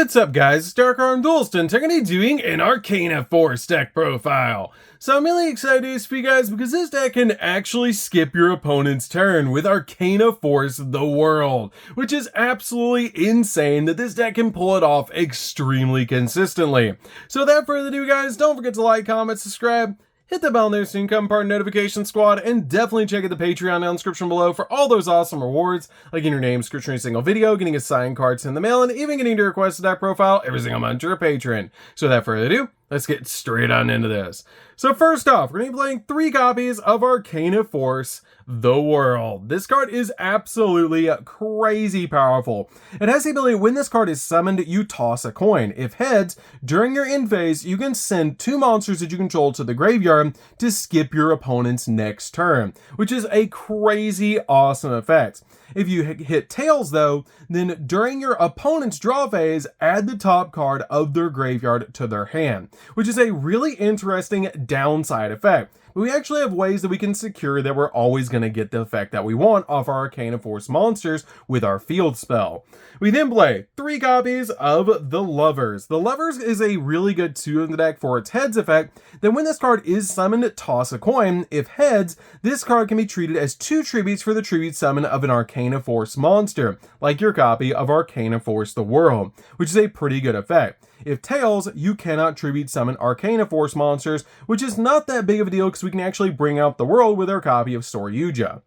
What's up guys, it's DarkArmedDuelist and I'm going to be doing an Arcana Force deck profile. So I'm really excited to do this for you guys because this deck can actually skip your opponent's turn with Arcana Force the World, which is absolutely insane that this deck can pull it off extremely consistently. So without further ado guys, don't forget to like, comment, subscribe, hit the bell there so you can become part of the notification squad, and definitely check out the Patreon down in the description below for all those awesome rewards, like getting your name scratched in a single video, getting a signed card in the mail, and even getting to request a deck profile every single month to a patron. So without further ado, let's get straight on into this. So first off, we're going to be playing 3 copies of Arcana Force the World. This card is absolutely crazy powerful. It has the ability, when this card is summoned, you toss a coin. If heads, during your end phase, you can send 2 monsters that you control to the graveyard to skip your opponent's next turn, which is a crazy awesome effect. If you hit tails though, then during your opponent's draw phase, add the top card of their graveyard to their hand, which is a really interesting downside effect. But we actually have ways that we can secure that we're always going to get the effect that we want off our Arcana Force monsters with our field spell. We then play 3 copies of the Lovers. The Lovers is a really good 2 in the deck for its heads effect. Then when this card is summoned, toss a coin. If heads, this card can be treated as 2 tributes for the tribute summon of an Arcana Force monster, like your copy of Arcana Force the World, which is a pretty good effect. If tails, you cannot tribute summon Arcana Force monsters, which is not that big of a deal because we can actually bring out the world with our copy of Yugioh.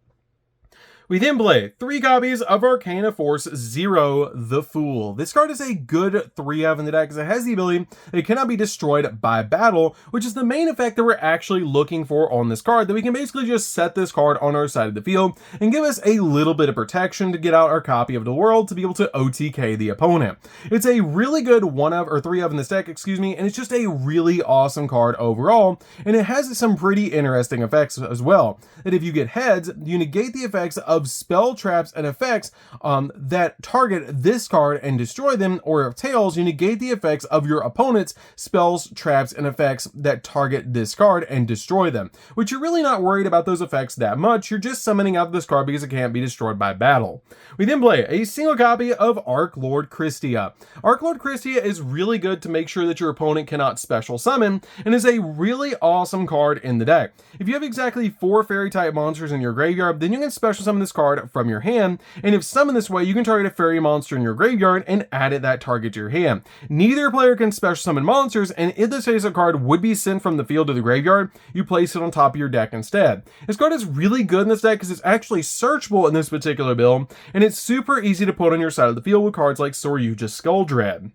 We then play 3 copies of Arcana Force Zero the Fool. This card is a good 3-of in the deck because it has the ability that it cannot be destroyed by battle, which is the main effect that we're actually looking for on this card, that we can basically just set this card on our side of the field and give us a little bit of protection to get out our copy of the world to be able to OTK the opponent. It's a really good 1-of or 3-of in this deck, and it's just a really awesome card overall, and it has some pretty interesting effects as well. That if you get heads, you negate the effects of spell traps and effects that target this card and destroy them, or if tails, you negate the effects of your opponent's spells, traps, and effects that target this card and destroy them, which you're really not worried about those effects that much. You're just summoning out this card because it can't be destroyed by battle. We then play a single copy of Archlord Christia. Archlord Christia is really good to make sure that your opponent cannot special summon, and is a really awesome card in the deck. If you have exactly 4 fairy type monsters in your graveyard, then you can special summon this card from your hand, and if summoned this way, you can target a fairy monster in your graveyard and add that target to your hand. Neither player can special summon monsters, and if this face-up card would be sent from the field to the graveyard, you place it on top of your deck instead. This card is really good in this deck because it's actually searchable in this particular build, and it's super easy to put on your side of the field with cards like Yugioh Skull Dread.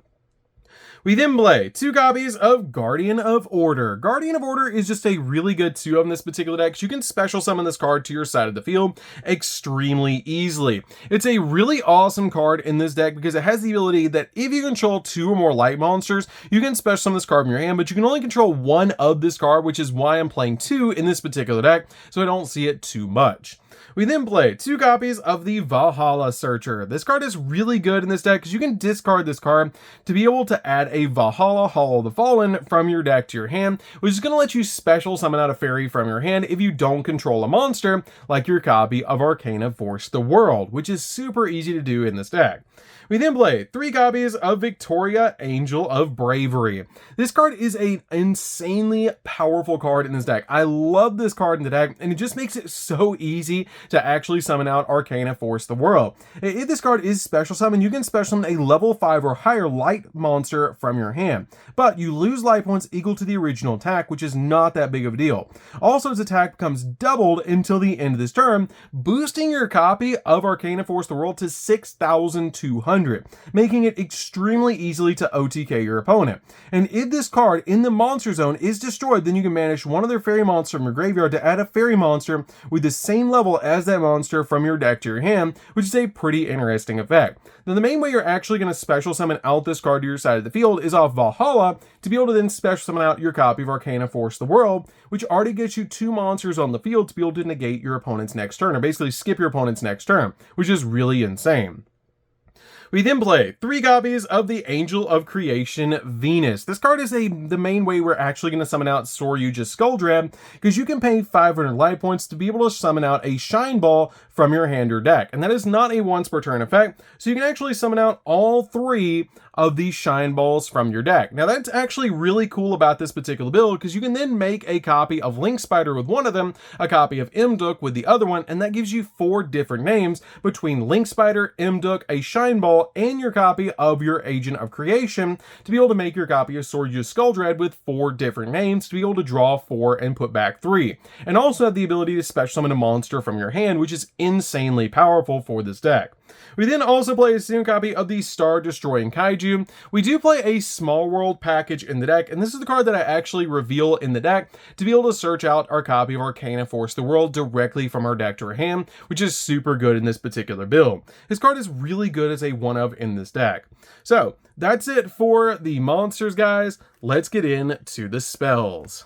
We then play 2 copies of Guardian of Order. Guardian of Order is just a really good 2-of in this particular deck, so you can special summon this card to your side of the field extremely easily. It's a really awesome card in this deck because it has the ability that if you control 2 or more light monsters, you can special summon this card from your hand, but you can only control 1 of this card, which is why I'm playing 2 in this particular deck, so I don't see it too much. We then play 2 copies of the Valhalla Searcher. This card is really good in this deck because you can discard this card to be able to add a Valhalla Hall of the Fallen from your deck to your hand, which is going to let you special summon out a fairy from your hand if you don't control a monster, like your copy of Arcana Force the World, which is super easy to do in this deck. We then play 3 copies of Victoria, Angel of Bravery. This card is an insanely powerful card in this deck. I love this card in the deck, and it just makes it so easy to actually summon out Arcana Force the World. If this card is special summon, you can special summon a level 5 or higher light monster from your hand, but you lose life points equal to the original attack, which is not that big of a deal. Also, its attack becomes doubled until the end of this turn, boosting your copy of Arcana Force the World to 6,200. Making it extremely easily to OTK your opponent. And if this card in the monster zone is destroyed, then you can banish one of their fairy monsters from your graveyard to add a fairy monster with the same level as that monster from your deck to your hand, which is a pretty interesting effect. Now the main way you're actually going to special summon out this card to your side of the field is off Valhalla, to be able to then special summon out your copy of Arcana Force the World, which already gets you 2 monsters on the field to be able to negate your opponent's next turn, or basically skip your opponent's next turn, which is really insane. We then play 3 copies of the Angel of Creation, Venus. This card is the main way we're actually going to summon out Yugioh Skull Dread, because you can pay 500 life points to be able to summon out a Shine Ball from your hand or deck. And that is not a once per turn effect, so you can actually summon out all 3 of these shine balls from your deck. Now that's actually really cool about this particular build, because you can then make a copy of Link Spider with one of them, a copy of Mdook with the other one, and that gives you 4 different names between Link Spider, Mdook, a shine ball, and your copy of your Agent of Creation to be able to make your copy of Yugioh Skull Dread with 4 different names to be able to draw 4 and put back 3. And also have the ability to special summon a monster from your hand, which is insanely powerful for this deck. We then also play a single copy of the Star Destroying Kaiju. We do play a Small World package in the deck, and this is the card that I actually reveal in the deck to be able to search out our copy of Arcana Force the World directly from our deck to our hand, which is super good in this particular build. This card is really good as a one-of in this deck. So that's it for the monsters, guys. Let's get into the spells.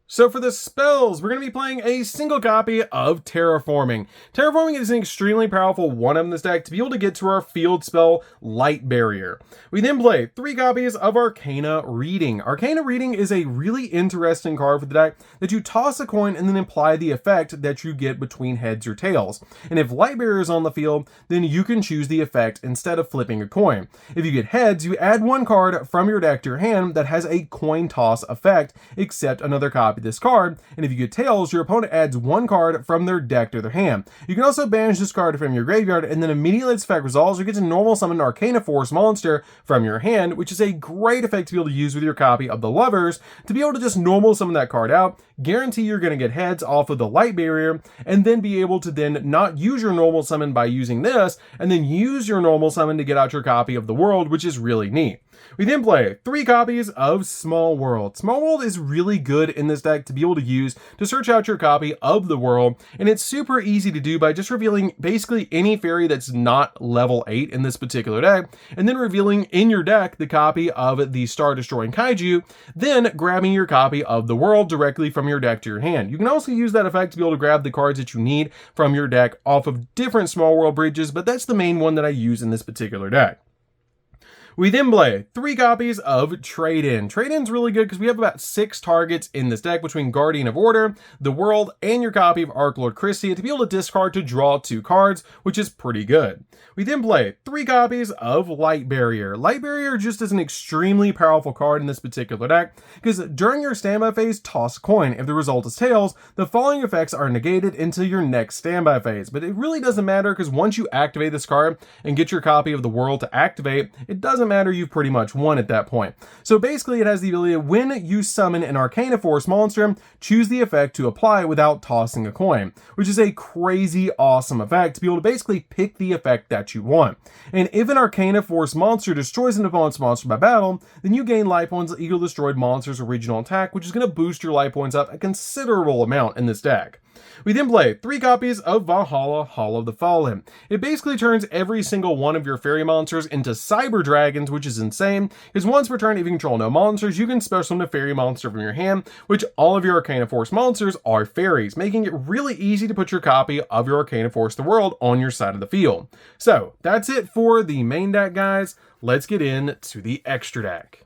So for the spells, we're going to be playing a single copy of Terraforming. Terraforming is an extremely powerful one-of in this deck to be able to get to our field spell, Light Barrier. We then play 3 copies of Arcana Reading. Arcana Reading is a really interesting card for the deck that you toss a coin and then apply the effect that you get between heads or tails. And if Light Barrier is on the field, then you can choose the effect instead of flipping a coin. If you get heads, you add 1 card from your deck to your hand that has a coin toss effect, except another copy this card, and if you get tails, your opponent adds 1 card from their deck to their hand. You can also banish this card from your graveyard, and then immediately its effect resolves, you get to normal summon an Arcana Force monster from your hand, which is a great effect to be able to use with your copy of the Lovers, to be able to just normal summon that card out, guarantee you're going to get heads off of the Light Barrier, and then be able to then not use your normal summon by using this, and then use your normal summon to get out your copy of the World, which is really neat. We then play 3 copies of Small World. Small World is really good in this deck to be able to use to search out your copy of the World, and it's super easy to do by just revealing basically any fairy that's not level 8 in this particular deck, and then revealing in your deck the copy of the Star Destroying Kaiju, then grabbing your copy of the World directly from your deck to your hand. You can also use that effect to be able to grab the cards that you need from your deck off of different Small World bridges, but that's the main one that I use in this particular deck. We then play 3 copies of Trade-In. Trade-In's really good because we have about 6 targets in this deck between Guardian of Order, the World, and your copy of Archlord Christie to be able to discard to draw 2 cards, which is pretty good. We then play 3 copies of Light Barrier. Light Barrier just is an extremely powerful card in this particular deck because during your standby phase, toss a coin. If the result is tails, the following effects are negated until your next standby phase. But it really doesn't matter because once you activate this card and get your copy of the World to activate, it doesn't matter, you've pretty much won at that point. So basically it has the ability of when you summon an Arcana Force monster, choose the effect to apply without tossing a coin, which is a crazy awesome effect to be able to basically pick the effect that you want. And if an Arcana Force monster destroys an opponent's monster by battle, then you gain life points equal to destroyed monster's original attack, which is going to boost your life points up a considerable amount in this deck. We then play 3 copies of Valhalla, Hall of the Fallen. It basically turns every single one of your fairy monsters into cyber dragons, which is insane, because once per turn, if you control no monsters, you can special summon a fairy monster from your hand, which all of your Arcana Force monsters are fairies, making it really easy to put your copy of your Arcana Force the World on your side of the field. So that's it for the main deck, guys. Let's get into the extra deck.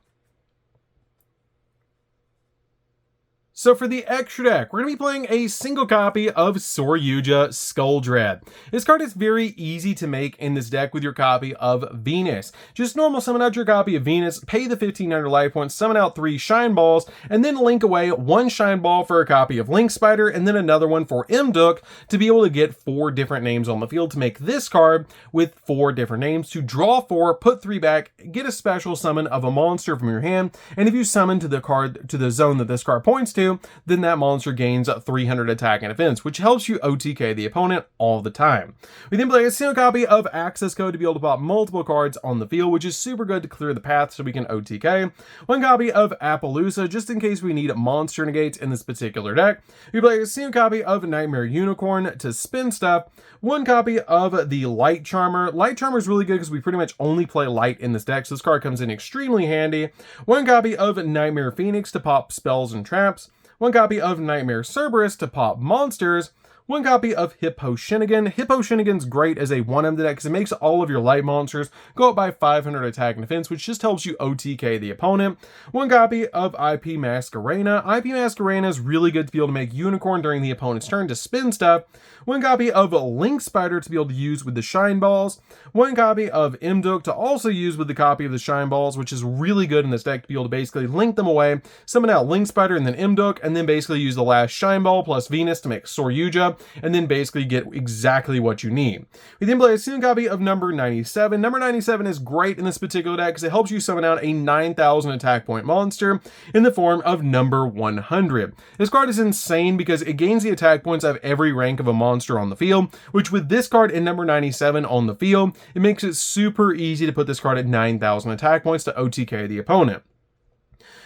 So for the extra deck, we're going to be playing a single copy of Yugioh Skull Dread. This card is very easy to make in this deck with your copy of Venus. Just normal summon out your copy of Venus, pay the 1500 life points, summon out 3 shine balls, and then link away 1 shine ball for a copy of Link Spider, and then another one for Mdook to be able to get 4 different names on the field to make this card with 4 different names to draw 4, put 3 back, get a special summon of a monster from your hand, and if you summon to the card to the zone that this card points to, then that monster gains 300 attack and defense, which helps you OTK the opponent all the time. We then play a single copy of Access Code to be able to pop multiple cards on the field, which is super good to clear the path so we can OTK. 1 copy of Appaloosa, just in case we need monster negates in this particular deck. We play a single copy of Nightmare Unicorn to spin stuff. 1 copy of the Light Charmer. Light Charmer is really good because we pretty much only play light in this deck, so this card comes in extremely handy. 1 copy of Nightmare Phoenix to pop spells and traps. 1 copy of Nightmare Cerberus to pop monsters. one copy of Hippo Shinnigan. Hippo Shinnigan's great as a 1M deck because it makes all of your light monsters go up by 500 attack and defense, which just helps you OTK the opponent. One copy of IP Masquerena. IP Masquerena is really good to be able to make Unicorn during the opponent's turn to spin stuff. One copy of Link Spider to be able to use with the Shine Balls. One copy of Imduk to also use with the copy of the Shine Balls, which is really good in this deck to be able to basically link them away, summon out Link Spider and then Imduk, and then basically use the last Shine Ball plus Venus to make Sor Yugioh, and then basically get exactly what you need. We then play a second copy of number 97. Number 97 is great in this particular deck because it helps you summon out a 9,000 attack point monster in the form of number 100. This card is insane because it gains the attack points of every rank of a monster on the field, which with this card in number 97 on the field, it makes it super easy to put this card at 9,000 attack points to OTK the opponent.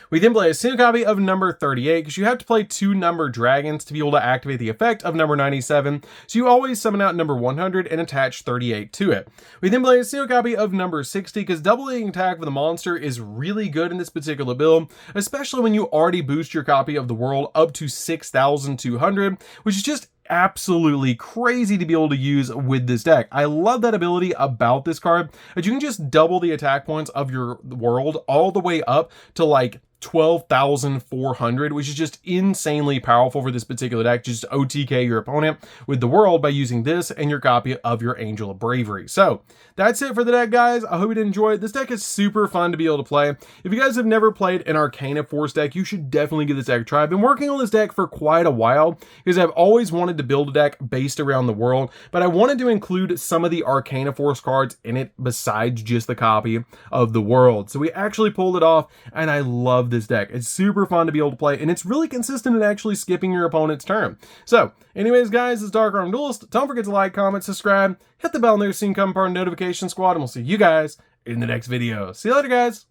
We then play a single copy of number 38 because you have to play 2 number dragons to be able to activate the effect of number 97. So you always summon out number 100 and attach 38 to it. We then play a single copy of number 60 because doubling attack with a monster is really good in this particular build, especially when you already boost your copy of the world up to 6,200, which is just absolutely crazy to be able to use with this deck. I love that ability about this card, that you can just double the attack points of your world all the way up to like 12,400, which is just insanely powerful for this particular deck. Just OTK your opponent with the world by using this and your copy of your Angel of Bravery. So that's it for the deck, guys. I hope you did enjoy it. This deck is super fun to be able to play. If you guys have never played an Arcana Force deck, you should definitely give this deck a try. I've been working on this deck for quite a while because I've always wanted to build a deck based around the world, but I wanted to include some of the Arcana Force cards in it besides just the copy of the world. So we actually pulled it off, and I love this deck. It's super fun to be able to play, and it's really consistent in actually skipping your opponent's turn. So anyways, guys, this is DarkArmedDuelist. Don't forget to like, comment, subscribe, hit the bell near so you can become part of the notification squad, and we'll see you guys in the next video. See you later, guys.